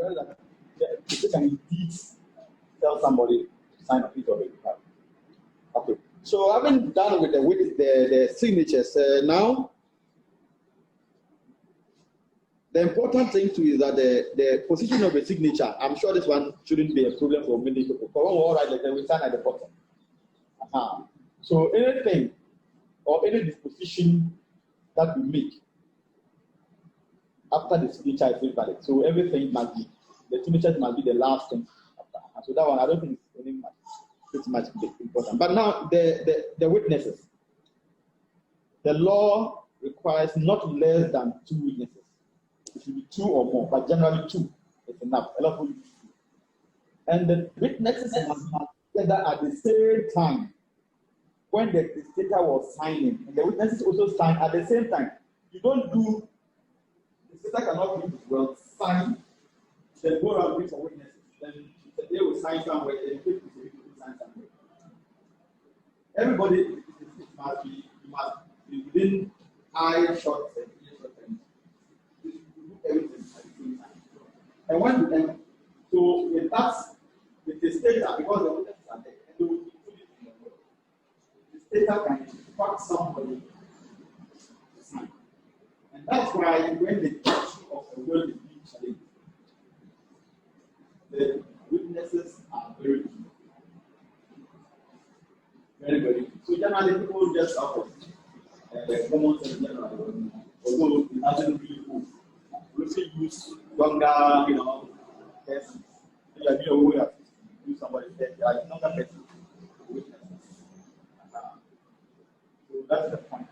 realize that they can indeed tell somebody to sign a piece of it. Okay. So having done with the signatures, now the important thing too is that the position of the signature, I'm sure this one shouldn't be a problem for many people. For one, all right, then we sign at the bottom. So anything or any disposition that we make after the signature is invalid. So everything must be, the signature must be the last thing after. So that one, I don't think it's any much important. But now the witnesses. The law requires not less than 2 witnesses. It should be 2 or more, but generally 2 is enough. A lot of people use 2. And the witnesses must be together at the same time when the testator was signing. And the witnesses also sign at the same time. You don't do, the testator cannot do it well, sign, then go around with some witnesses. Then they will sign somewhere, then they will sign somewhere. Everybody must be within high, short, and short term. You do everything at the same time. And when you then, so if that's the testator, because the witnesses are there, and they will put it in the will. The testator can instruct somebody to sign. And that's why when the issue of the will is being challenged, the witnesses are very key. Very, very key. So generally people just out of common sense generally, although it doesn't really move. We also use younger, persons. You are being aware of use somebody that are younger person. So that's the point.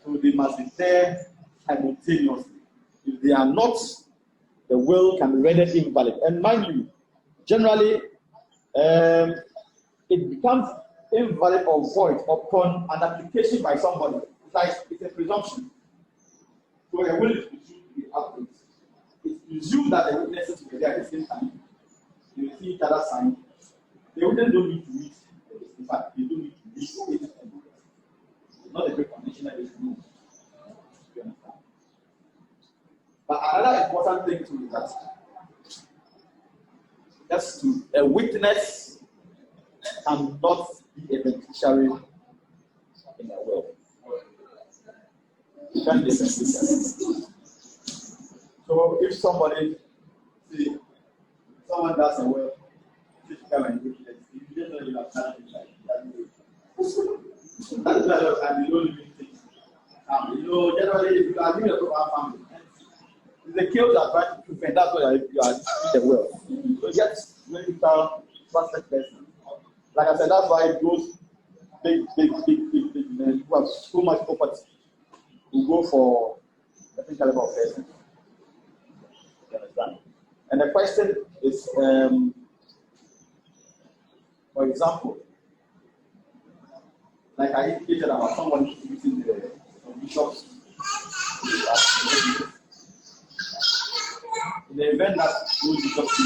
So they must be there simultaneously. If they are not, the will can be rendered invalid. And mind you, generally, it becomes invalid or void upon an application by somebody. It's like it's a presumption. So a will is presumed to be accurate. It's presumed that the witnesses will be there at the same time. They will see each other sign. The witnesses don't need to meet. In fact, they don't need to meet. It's not a great condition that is moved. You understand? But another important thing too is that just to a witness cannot be a beneficiary in a will. You can't be a beneficiary. So if somebody, see, someone does a will, you come and do it, you just know you have done it that's why and you don't even think. Generally, if you are doing a proper family, the kills are trying to prevent, that's why you are doing the will. So just when you tell trusted person, like I said, that's why those big men who have so much property will go for a different caliber of person. You understand? And the question is, for example, like I indicated about someone using the bishops. In the event that those bishops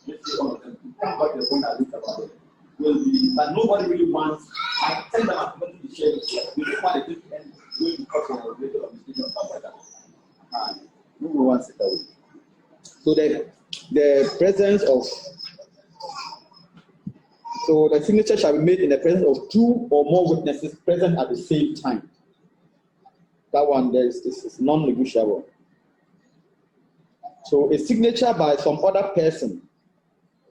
let's say all of them, thank God the point I looked about it, will be that nobody really wants, I tell them I'm going to be shared with you. We don't want to do and going because of the later of the station or stuff like that. And no one wants it that way. So the presence of, so the signature shall be made in the presence of 2 or more witnesses present at the same time. That one, this is non-negotiable. So a signature by some other person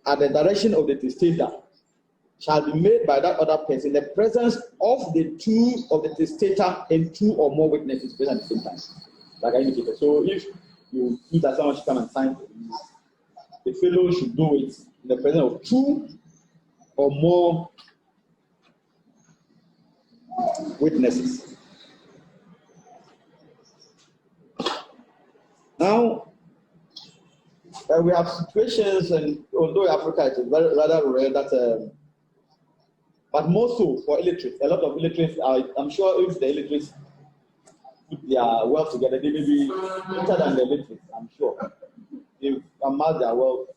at the direction of the testator shall be made by that other person in the presence of the 2 of the testator and 2 or more witnesses present at the same time. Like I indicated. So if you see that someone should come and sign for you, the fellow should do it in the presence of 2 or more witnesses. Now, we have situations, and although Africa is rather rare, that, but more so for illiterates. A lot of illiterates I'm sure if the illiterates put their wealth together, they may be better than the illiterates, I'm sure. They amass their wealth,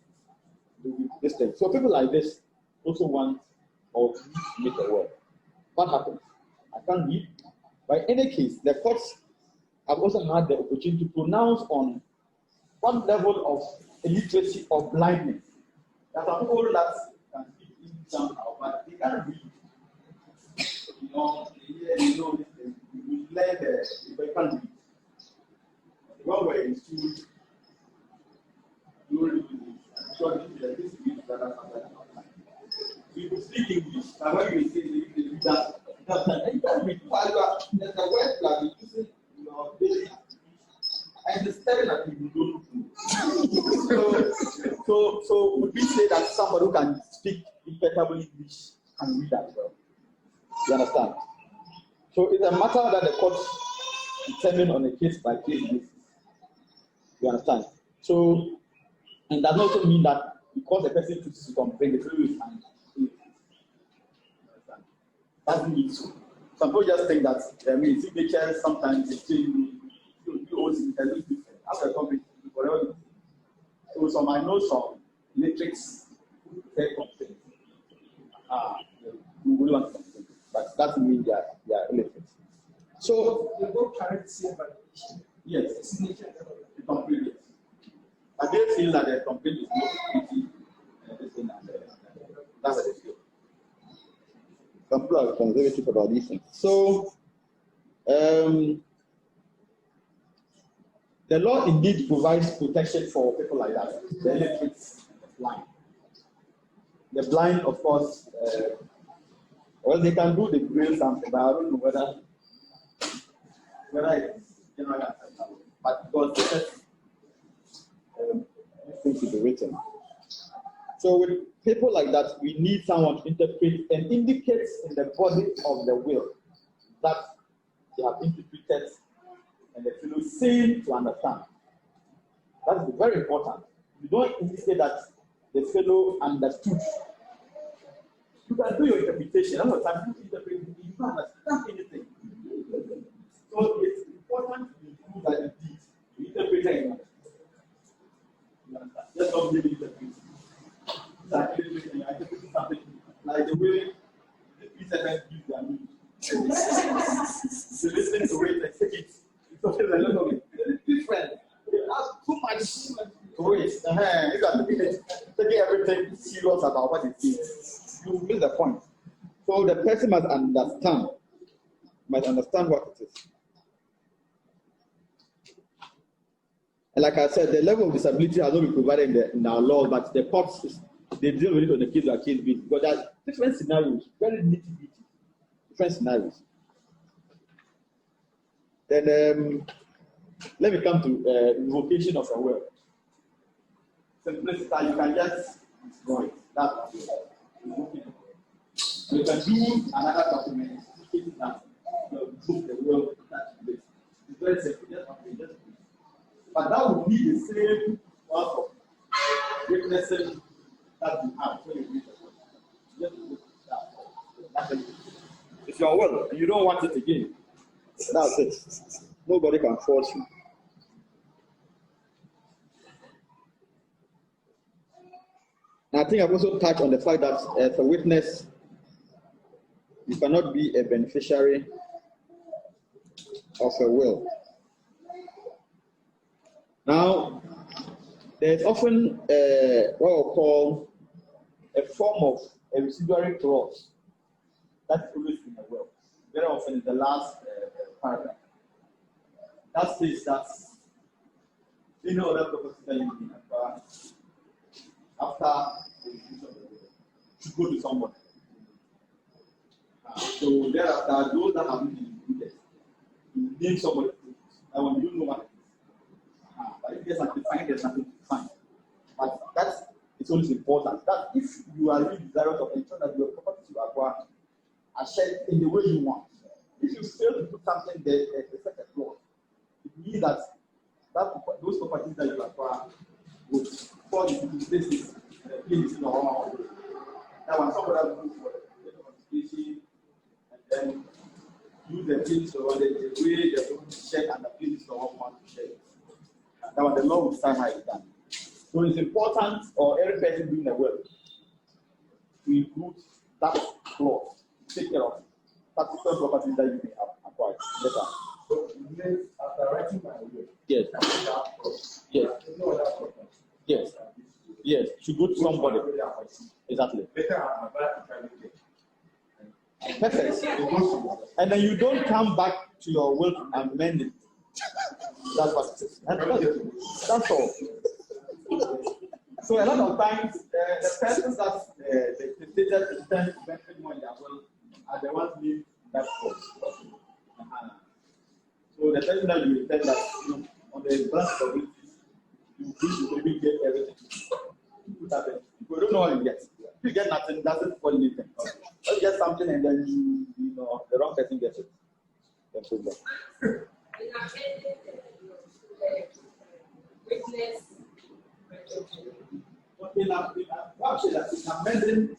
they will be distant. So people like this also want or need to make a will. What happens? I can't read. But in any case, the courts have also had the opportunity to pronounce on what level of illiteracy or blindness. There are some people that can speak English somehow, but they can't read. You know, you learn but you can't read. When we're in school, you only do this. So this is that are you speak English, and when you say that, you can't read. There's a word that you using your daily. And the staring at people don't know. So would we say that somebody who can speak impeccable English can read as well? You understand? So it's a matter that the courts determine on a case by case basis. You understand? So, and that doesn't mean that because the person chooses to complain, the fellow is fine. You understand? Doesn't mean so. Some people just think that signatures sometimes they change. After coming, whatever. So some I know some electrics say complain. We will want something, but that means they are electric. So they go carry the same validation. Yes, the complaint. But they feel that the complaint is not pretty. That's what they feel. Some people are conservative about these things. So. The law indeed provides protection for people like that, the illiterate, the blind. The blind, of course, well, they can do the braille something, but I don't know whether it's generally acceptable. But because the text things to be written. So with people like that, we need someone to interpret and indicate in the body of the will that they have interpreted and the fellow seem to understand. That is very important. You don't indicate that the fellow understood. You can do your interpretation. That's what time you interpret. You don't understand anything. So it's important to do that indeed. You interpret and you understand. Just don't really interpret. Exactly. I interpret something like the way the P7 use their news. So listen to it and take it. So there's a lot of it. It's different. They have too much to waste. You got to be taking everything serious about what it is. You miss the point. So the person must understand what it is. And like I said, the level of disability has not been provided in our law, but the courts they deal with it on a case by case basis because there are different scenarios, very nitty-gritty, different scenarios. Then let me come to invocation of a will. Simplicity, you can just destroy it. That's you can do another document that prove the will that you did. It's very simple. But that would be the same part of witnessing that you have. So you just that's it. It's your will, and you don't want it again. That's it. Nobody can force you. And I think I've also touched on the fact that as a witness, you cannot be a beneficiary of a will. Now, there's often what we call a form of a residuary clause that's always in a will. Very often in the last paragraph. That says that any other property that you can acquire after the execution of the will should go to someone. So thereafter, those that have been included, you name somebody. And when you don't know what it is. But if there's nothing to find, there's nothing to find. But that's it's always important that if you are really desirous of ensuring that your property you acquire are shared in the way you want. If you fail to put something there, there's such a clause. It means that those properties that you acquire will fall into places in the wrong way. Now, when somebody else goes for the notification and then use the things or the way they're going to check and the place the wrong one to check. That was the law will stand how it's done. So it's important, or every person doing the work, to include that clause, take care of particular properties that you may have acquired. Yes, sir. So it means after writing my will, yes. yes. Yes. No other problem. Yes. somebody. Exactly. Perfect. And then you don't come back to your will to amend it. That's what it is. That's all. So a lot of times, the persons that the stated intend to benefit more in their will are the ones leave that for. So the person that you intend that on the branch of it, you maybe get everything. If you don't know what you get. If you get nothing, doesn't fall anything. Or you get something and then you know the wrong person gets it. That's problem. Witness. In amending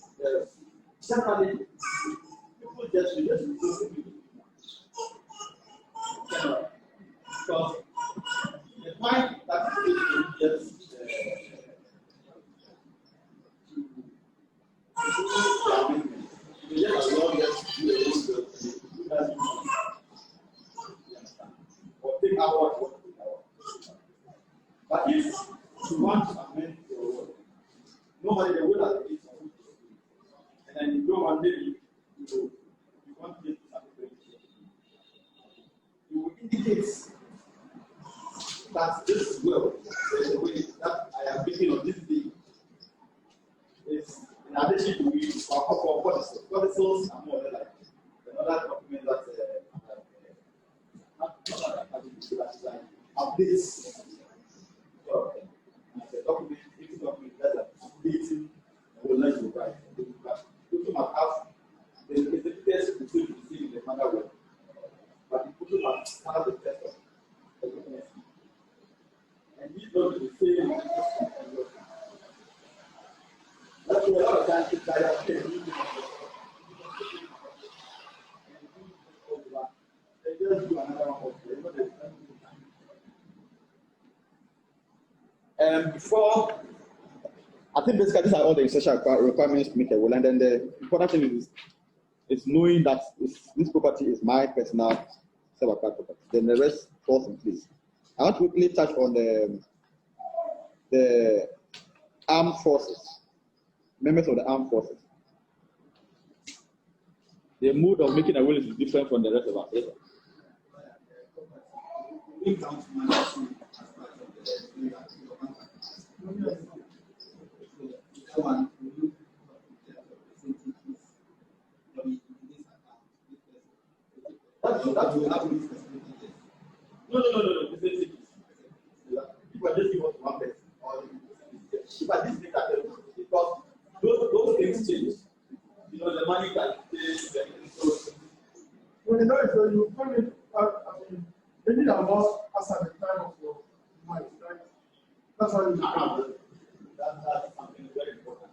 generally, people just because the point that is just but if you want to amend your word, nobody the will has been and then you go and maybe you want to get something. You will indicate that this will, the way that I am thinking of this day, is in addition to we or codicils and more like another document that updates. The document, that are updating the knowledge of right. People must have the executives to receive the manual way, but the people must have the test of the document. And these don't be the same. That's why a lot of times I have to do they just do another one of them. Before, I think basically these are all the essential requirements to make a will, and then the important thing is knowing that this property is my personal self-acquired property. Then the rest falls in place. I want to quickly touch on the armed forces, members of the armed forces. The mode of making a will is different from the rest of us. No. If I just give us one person, or if I just make that because those things change. You know, the money can change. When you know it, you put it, they need a lot as at the time of your mind, right? That's why you do That's something very important.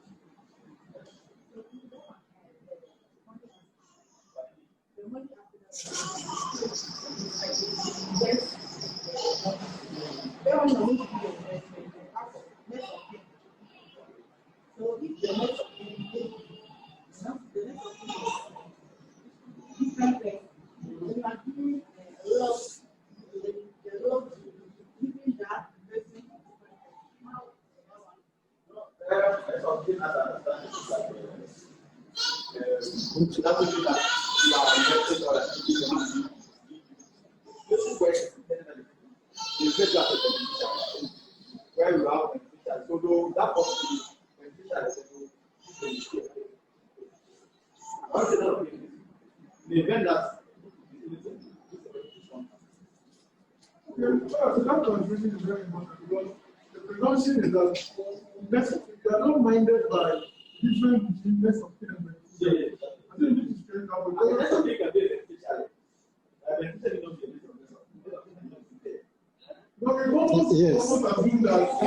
Is that you are not minded by different business of things. I think this is straight out. No, we won't assume that the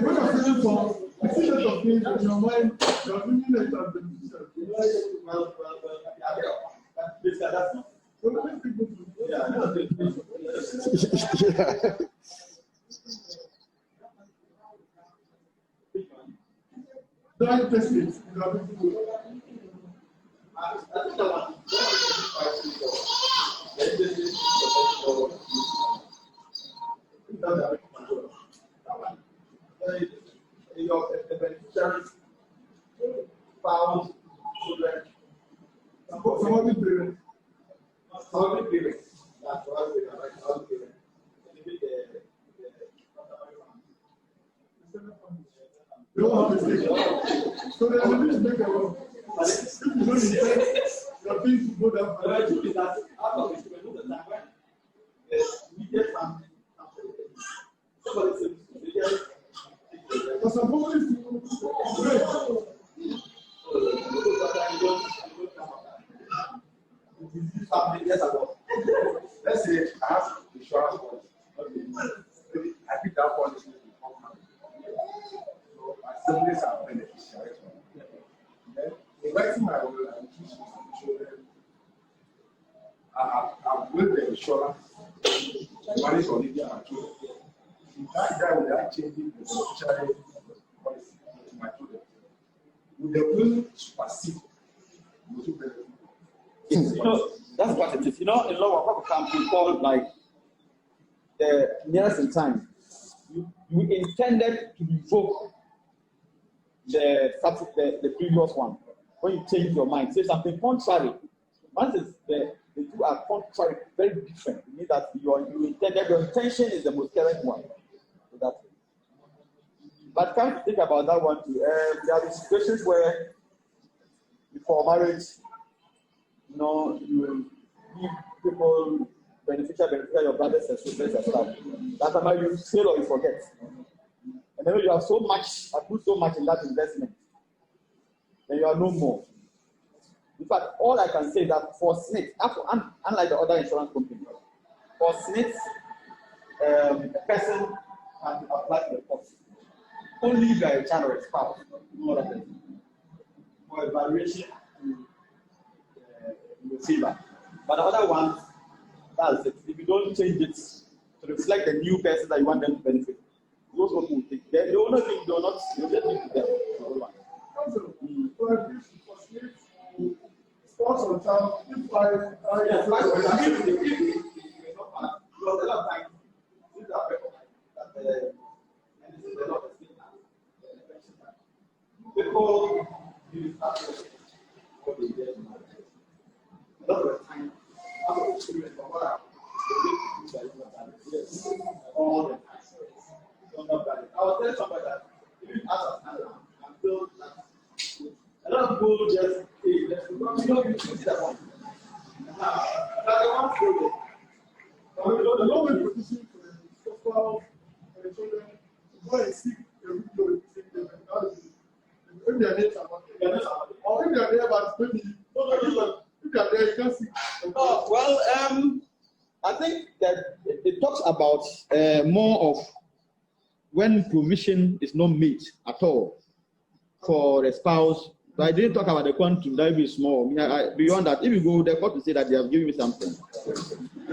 way you're feeling for the set of things in your mind, you're feeling it as beneficial. So let people to don't test it. You have to do it. The beneficiaries spouse, children. Somebody parents. Somebody parents. That's what I'm saying. Somebody parents. You don't have to take it. So there's a bit to make a law. If you don't intend your things to go that far. But I think that out of the children, the time when we get family, somebody says, But some families great. Let's say I have insurance policy. Maybe I pick that policy to come out. So my siblings are beneficiaries from it. Then, in writing my will and teaching my children, I've built the insurance to manage on India and children. If that guy without changing the beneficiary policy to my children, would the will supersede the two benefits? That's what it is. In law, what can be called like the nearest in time. You intended to revoke the previous one. When you change your mind, say something contrary. Once the two are contrary, very different. It means that your intention is the most correct one. So that's it. But can't think about that one too. There are situations where before marriage, you will give people beneficial your brothers and sisters and stuff. That time you fail or you forget. And then you have so much, I put so much in that investment, then you are no more. In fact, all I can say is that for SNIT, unlike the other insurance companies, for SNIT, a person can apply for the cost. Only if you are a child or a spouse, no other person. For evaluation, you will see that. But the other ones, that's it. If you don't change it to reflect the new person that you want them to benefit, those people will take. They will not think, you'll just need to them. Also, for sports on child, if I yes, because a lot of times, these are recognized that and this is a lot of things. People use that for the year. A lot of the time, all the time. I will tell somebody that even as a standard, I'm still a lot of people just say, let's go. You see that one. That's the one problem. the law will position for the spouse and the children to go and seek a video with the same if they are there, or if they are there, but maybe if they are there, you can't see. I think that it talks about more of when provision is not made at all for the spouse. But I didn't talk about the quantum, that will be small. Beyond that, if you go, the court will say that they have given me something. I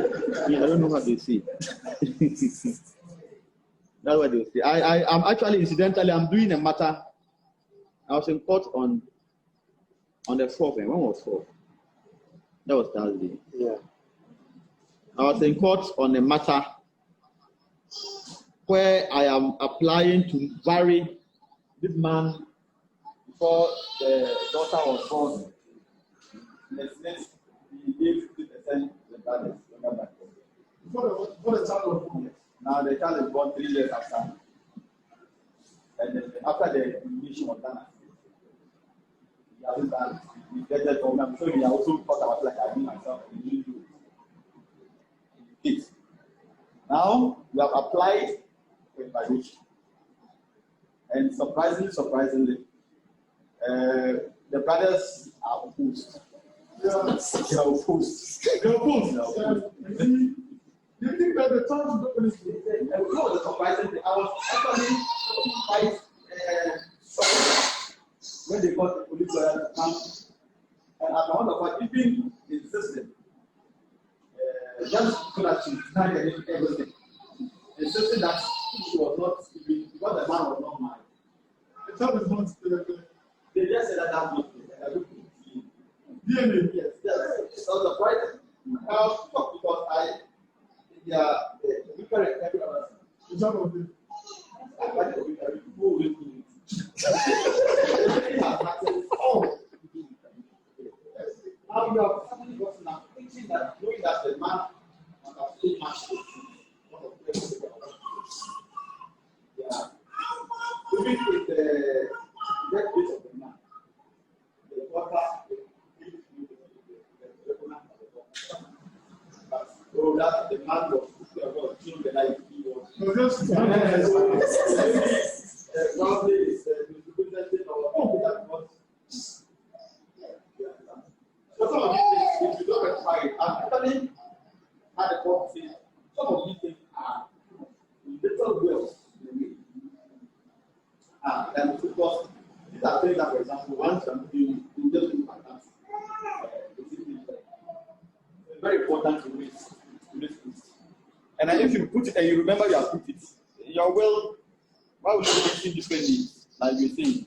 don't know what they say. That's what they say. I'm actually, incidentally, I'm doing a matter. I was in court on the 4th. When was 4th? That was Thursday. Yeah. I was in court on a matter where I am applying to vary this man before the daughter was born. Next, he gave 50% to the brothers. Before the child was born. Now the child is born 3 years after. And then after the initiation was done, he hasn't done. He gets it home. I'm sure he also thought about like I do myself. He didn't do it. Now we have applied for evaluation. And surprisingly, the brothers are opposed. They are opposed. You think that the child is not going to see? No, the surprising thing, I was actually quite surprised when they got the police lawyer to come. And at the end of it, even insisted, just so that she denied everything, insisted that she was not sleeping because the man was not married. The child is not They just said that that's not true. DNA. Yes. So the point I was shocked because they are different every other thing. The child of the Who will do it? Oh, too much. Yeah. Even with the birthplace of the man, the daughter gives you the document of the daughter. So that the man was killed the life he was. Probably is representing our that was. So some of these things, if you don't try it, and actually had a court say some of these things are little wells. Then because these are things that, for example, once you just look at that, it's very important to read. And then if you put it and you remember you have put it, your will, why would you think differently? Like you're saying,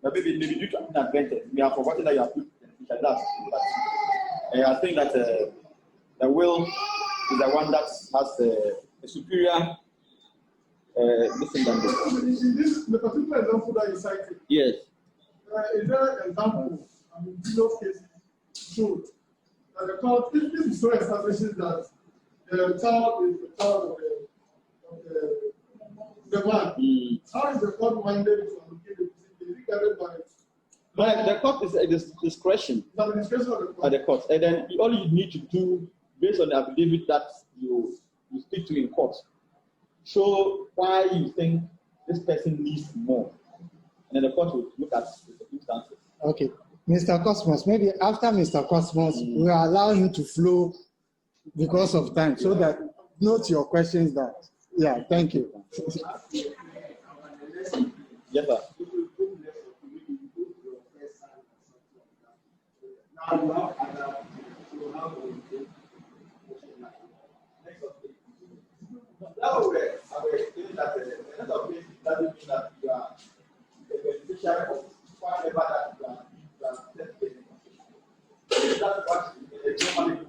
maybe due to an advantage, we have forgotten that you have put it like that. But I think that the will is the one that has a superior. Listen than this. In this, the particular example that you cited, yes. Is there an example, in those cases, showed that the court, if the story establishes that the child is the child of the man, how is the court minded to allocate the proceeding? Is it guided by The court is at discretion. the discretion of the court? At the court. And then all you need to do, based on the affidavit that you speak to in court, show why you think this person needs more. And then the court will look at the circumstances. Okay. Mr. Cosmos, maybe after Mr. Cosmos, we will allow him to flow because of time, so that note your questions that. Yeah, thank you. Yes, sir. That way, I will explain that the end of this doesn't mean that you are the beneficiary of whatever that you are taking. That's what the normally do.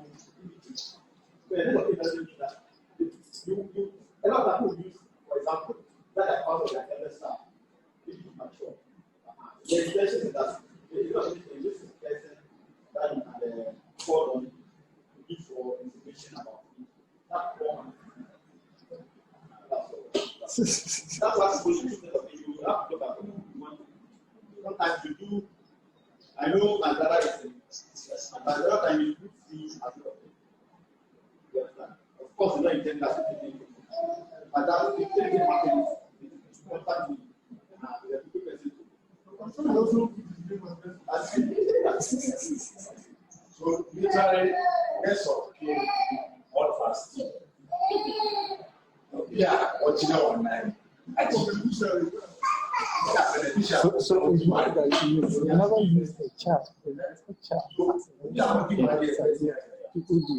The end of it doesn't mean that a lot of people use, for example, that account of their eldest son, which is mature. The intention is that this person that you can call on to give for information about it. That one. That's why people should you have to look at who you want. Sometimes you do. I know my brother is in, but the other time you do see as well. Of course, you don't intend that to be, but that if anything happens, it's important to the person. So, literally, next of kin, all fast. Yeah, original online. I think So you never use the chat. People do.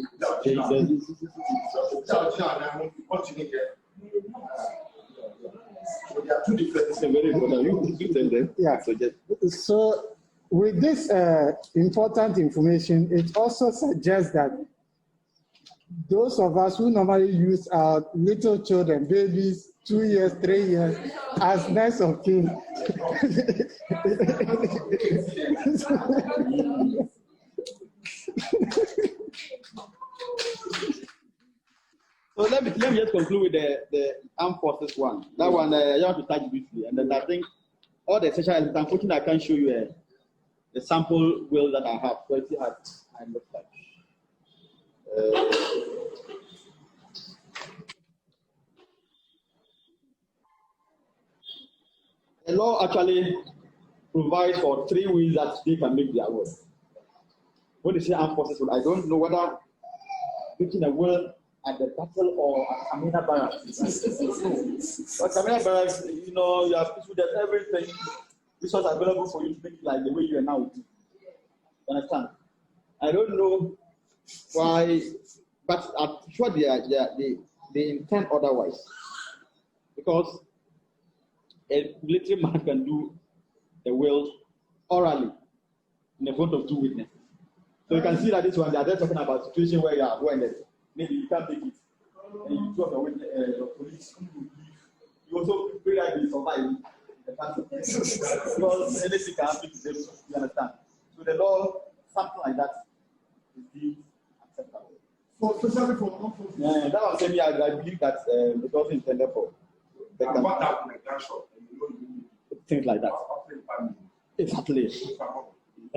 There are two different things. Very important. You tell them. Yeah. So with this important information, it also suggests that those of us who normally use our little children, babies, 2 years, 3 years, as next of kin. So let me just conclude with the armed forces one. That one I want to touch briefly, and then I think all the essential elements. Unfortunately, I can't show you the sample will that I have. So it's how I look like. The law actually provides for 3 ways that they can make their will. When they say armed forces, I don't know whether making a will at the battle or at Amina Barracks. But Amina Barracks, you have people that everything is available for you to make it like the way you are now. You understand? I don't know why, but I'm sure they intend otherwise. Because a military man can do the will orally in the front of 2 witnesses. So you can see that this one, they are just talking about a situation where you are wounded. Maybe you can't take it. And you drop the police who will leave. You also pray that they survive the battle. Because anything can happen to them, you understand? So the law, something like that, is deemed acceptable. especially for unfortunate. Yeah, that was saying, I believe that it wasn't intended for And what happened in that shop? things like that. Exactly.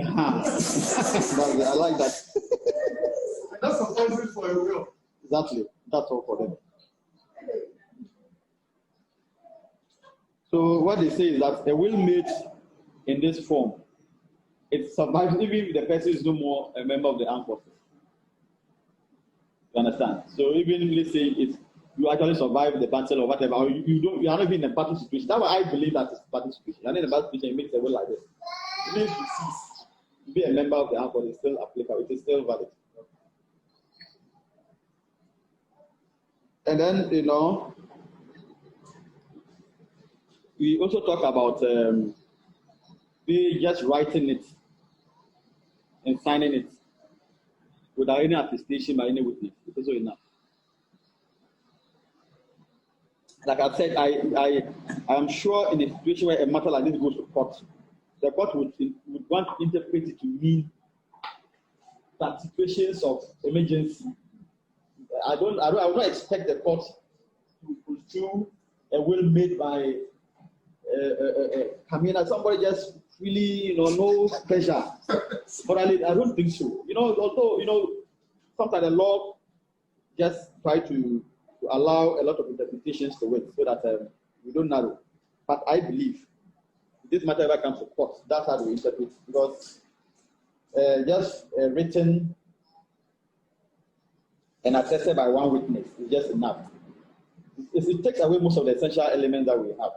I like that. And that's sufficient for a will. Exactly. That's all for them. So what they say is that a will made in this form, it survives even if the person is no more a member of the armed forces. You understand? So even let's say you actually survive the battle or whatever, or you are not even in a battle situation. That's why I believe that it's a battle situation. You're not in a battle situation, it makes a will like this. Even if you cease to be a member of the armed forces, it's still applicable, it is still valid. And then, we also talk about just writing it and signing it without any attestation by any witness. It's also enough. Like I said, I am sure in a situation where a matter like this goes to court, the court would want to interpret it to mean that situations of emergency. I would not expect the court to construe a will made by somebody just really, no pressure. But I don't think so. Although, sometimes the law just try to allow a lot of interpretations to it so that we don't narrow. But I believe this matter ever comes to court, that's how we interpret it. Because just written and attested by one witness is just enough. It takes away most of the essential elements that we have.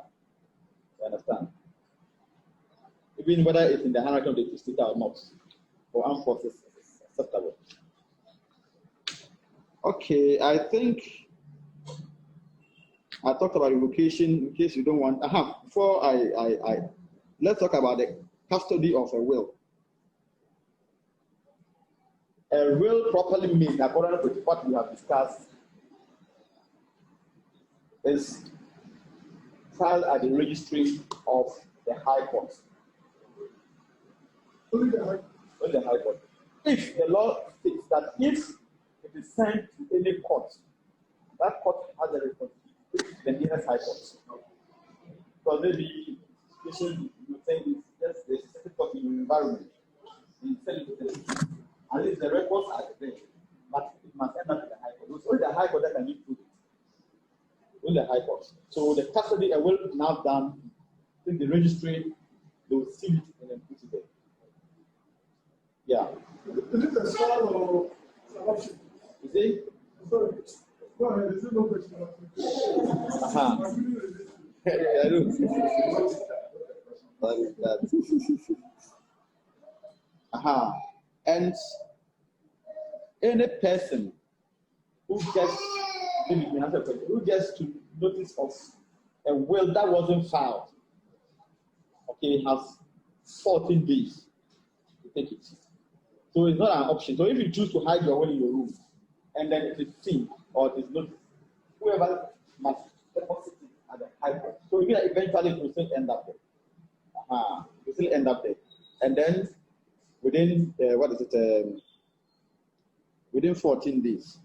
You understand? Even whether it's in the hierarchy of the testator or not, for armed forces, it's acceptable. Okay, I think I talked about revocation in case you don't want. Before I let's talk about the custody of a will. A will properly made, according to what we have discussed, is filed at the registry of the High Court. Only the High Court. If the law states that if it is sent to any court, that court has a responsibility to the nearest High Court. Because maybe you think it's just the specific court in your environment, you send it to the city. At least the records are there, but it must end up in the High Court. It's only the High Court that can give proof. Only the High Court. So the custody, a will now done, in the registry, they will seal it and then put it there. Yeah. Is it a sword or adoption? Is it? Sorry. Go ahead. Is it no question? I don't. And any person who gets to notice of a will that wasn't filed, has 14 days to take it. So it's not an option. So if you choose to hide your will in your room, and then it is seen or it is noticed, whoever must deposit it at the High Court. So eventually it will still end up there. It will still end up there. And then within within 14 days.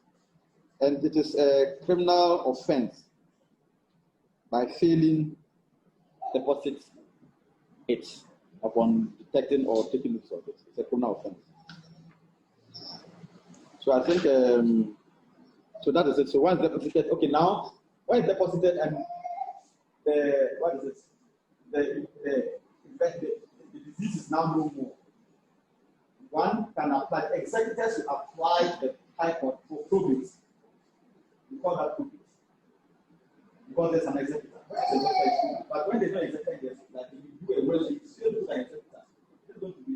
And it is a criminal offense by failing deposit it upon detecting or taking notice of it. It's a criminal offense. So I think so that is it. So once deposited, now when it's deposited and the disease is now no more. One can apply, executors will apply the High Court for probate. We call that probate. Because there's an executor. But when there's no executor, like you do a will, you still do an executor. It's going to be,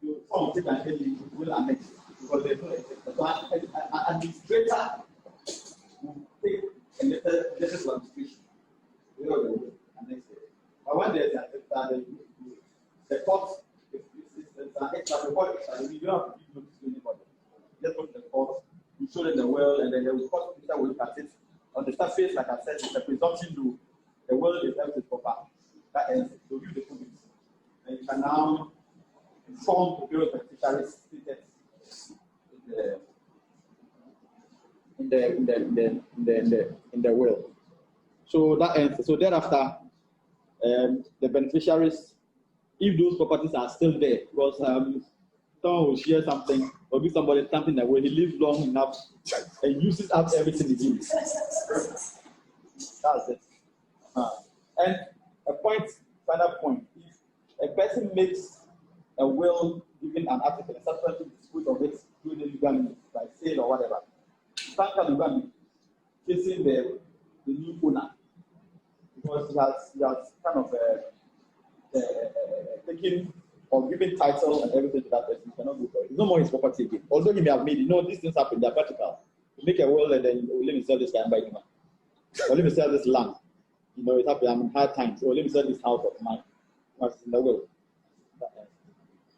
you form take an early will annex because there's no executor. So an administrator will take a letter to administration. We know the will annex it. But when there's an executor, the court. You don't have to give notice to anybody. Just go to the court, you show them the will, and then the court will look at it. On the surface, like I said, it's a presumption to the will is everything proper. That ends it. So, use the proof. And you can now inform the Bureau of Beneficiaries stated in the will. So that ends. So thereafter, the beneficiaries, if those properties are still there, because someone will share something or give somebody something that when he lives long enough and uses up everything he gives. That's it. And final point, if a person makes a will giving an article, a substantive dispute of it through the legal means, like sale or whatever, Frank will be facing the new owner because he has kind of taken or given title and everything to that person. He cannot go for it. It's no more his property again. Although he may have made it, these things happen, they're practical. You make a will and then let me sell this guy and buy him. Or let me sell this land. It happened. I'm in hard times. Or let me sell this house of mine. What's in the will.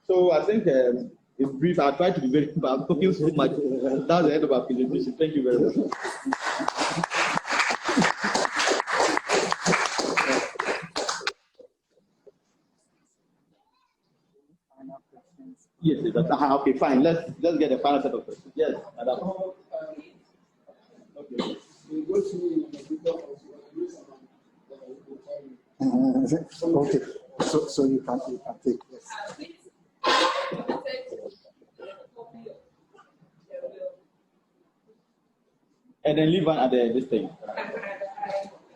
So I think in brief, I'll try to be very quick. I'm talking so much. That's the end of our presentation. Thank you very much. Yes, okay, fine. Let's get the final set of questions. Yes, Madam. Okay. We go to okay. So you can take this. And then leave one at this thing.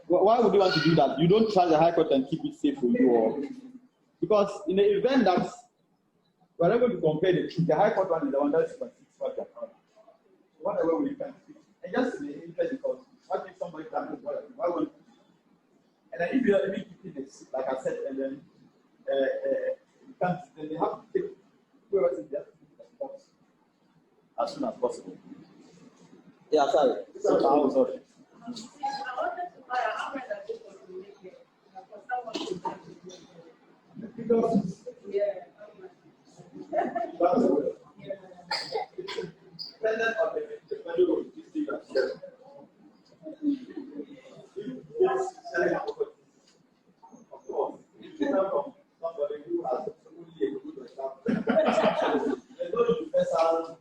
Why would you want to do that? You don't trust the High Court and keep it safe for you, or because in the event that we are able to compare the truth, the High Court one is the one that is what they are calling. Whatever we can see, and just in the interest, because what if somebody can do whatever? Why would? And then if you are even keeping this, like I said, and then you can't, then they have to take whoever is there as soon as possible. Yeah, sorry. Sorry. I wanted to buy a hammer that people will make it. For someone to because yeah. that's the way. Dependent on the value of this thing as well. It's selling a property. Of course, it's different from somebody who has only a good example. There's no universal.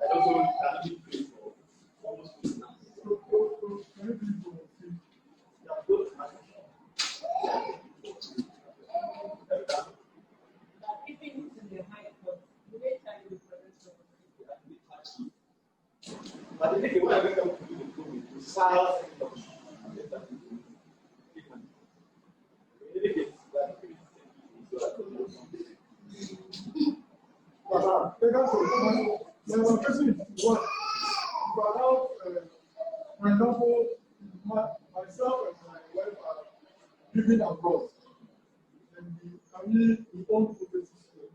I don't know if you can for almost 2 months. But the thing when I wake up to the silence My question is what? For example, myself and my wife are living abroad, and we own properties here.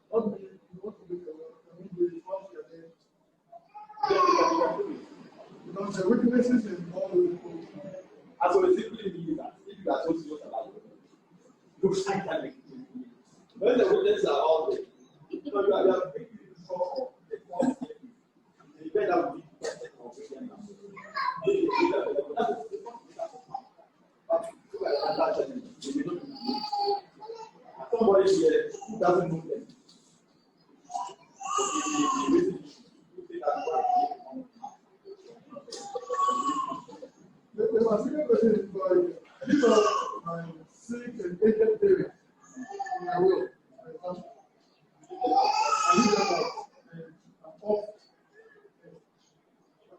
What we want to do, we want to get because the witnesses and all the as well simply means that if you are so serious about it, you can't have it. When the witnesses are all there, you are making it so you better be somebody here who doesn't know them. The second question is because my sick and aged parents in my will, I need them out and I'm off.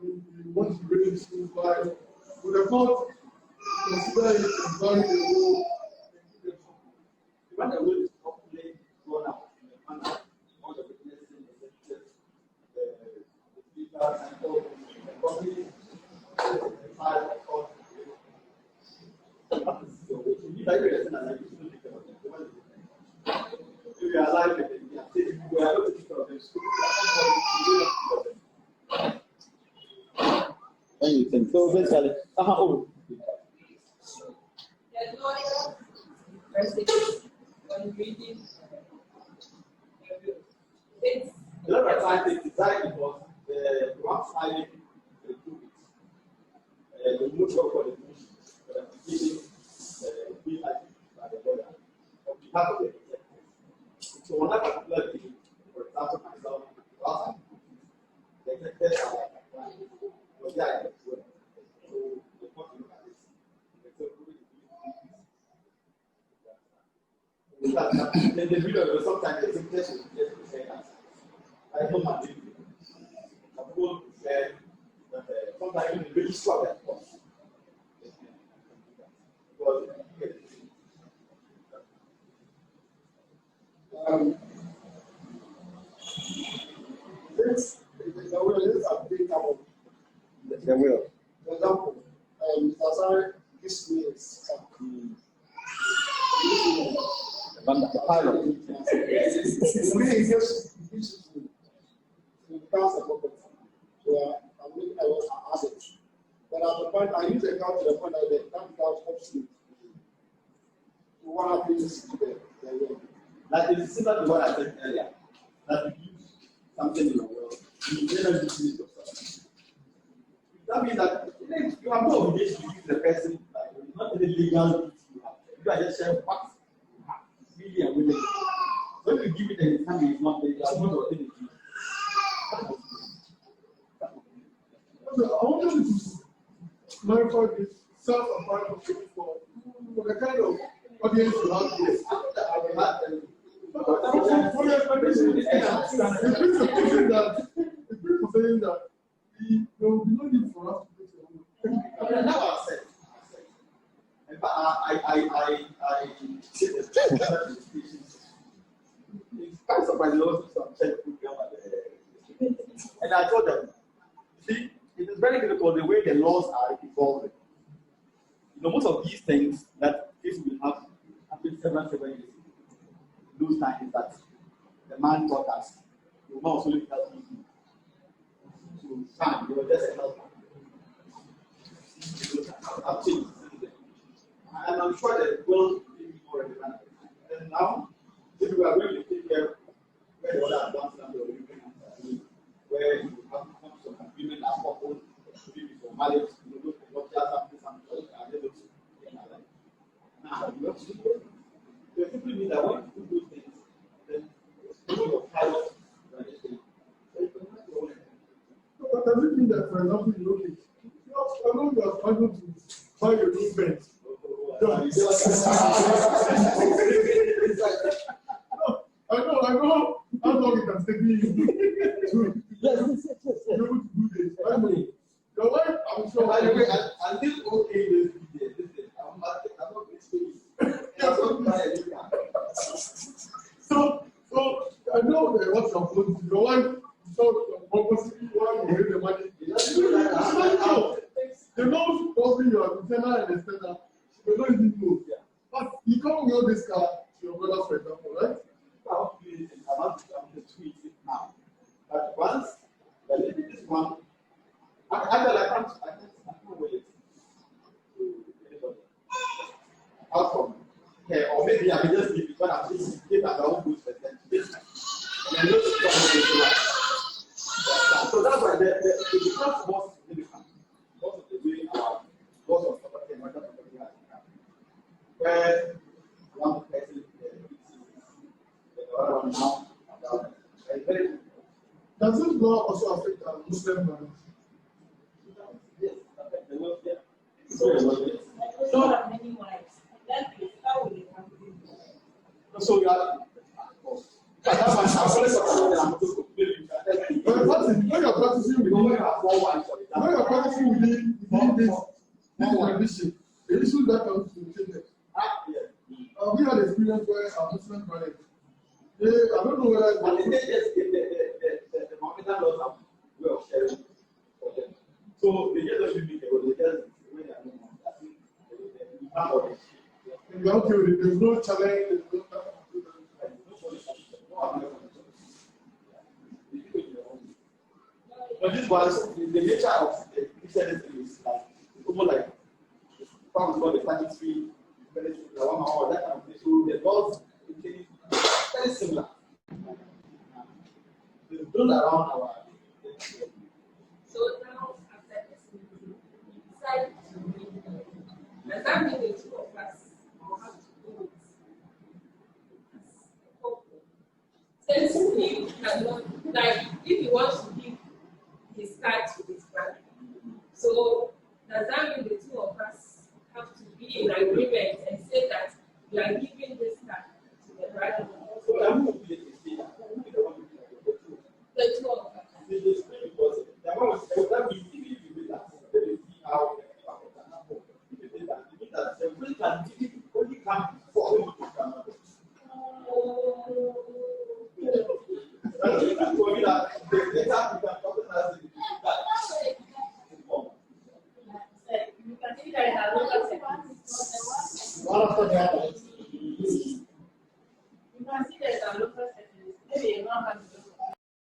We want to bring this to by would have not consider it and bury the will and keep them. When the will is properly drawn out in the manner, all the witnesses in the church, the speakers and all the company, the file record. If I get a like you think about it, if you are alive, we are not thinking of them. Anything. So basically, oh. There's no message when reading. It's A lot of times it's designed because the one filing the two bits. The motor for the emotions, giving feel like by the lawyer on behalf of the executive. So on that particular thing, for example, the video sometimes it's just say that. I don't have it. People say that sometimes it's really strong at first. This the will is applicable. The will. For example, Lazar gives me a scar. The pilot. It's really just gives it to me. It becomes a property. Where I'm looking at what I added. But at the point, I use the account to the point that the account becomes obsolete. So what happens is the will. Like it's similar to what I said earlier. That you use something in your will, you never use it yourself. That means that you have no obligation to use the person, like, not any legal duty you have. You are just sharing facts you have. Really and willing. When you give it the time, it's not there, you are not authentic. I wanted to clarify this self-applied for the kind of audience you have here. For your explanation, it's pretty saying that there will be no need for us to do I mean, now I said. In fact, I said the it's quite surprising also some check program at the and I told them, see, it is very difficult the way the laws are evolving. You know, most of these things that this will have happened several years ago. Those times that the man taught us, the woman also looked at me. So, fine, you were just a helper. I've changed. And I'm sure that will be more relevant. And now, if we are going to take care of where the other advanced and the where you have to come to an agreement as couple, maybe for marriage, you know, not just something and then now, you have to do it. You simply mean that when you do those things, then your pilot, But does it mean that, for example, in your case, I know you are trying to buy your new Benz. I know how long it has taken you to be able to do this. I know. Your wife, I'm sure. By the way, I'm still okay with this. I'm not going to So I know that what you're going to do. Your wife, so purposely, why you give the money? They know probably you are lieutenant and extender. They don't even know. But you can't wear this car to your brother, for example, right? I'm not going to tweet it now. But once the lady this one, I can't wait to anybody. How come? Okay, or maybe I will just give it when I'm just give my own boost and then and then just come so that's why it becomes more significant because of the way our laws of property and rental property has become. Where one person the other one now about very Does this law also affect Muslim marriage? yes, affect the welfare. So have many wives. That is how we have to So you are that's why I'm always supporting that I'm going to When you're practicing within this tradition, the issue that comes to change. We had experience where our Muslim marriage. I don't know whether the Mohammedan laws have way of sharing for them. So they just don't be able to just when they are not you're okay with it. There's no challenge. But this was the nature of the Christianity is like it's almost like found about the planetary, the 1 hour, that kind of thing. So the laws very similar. They build around our. So now, after this meeting, we decide to meet. Does that mean the two of us will have to do it as a couple? Since he cannot, like, if he wants to give his card to his brother, so does that mean the two of us have to be in agreement and say that we are giving this card to the brother? for me that the data you can talk about the One after the other.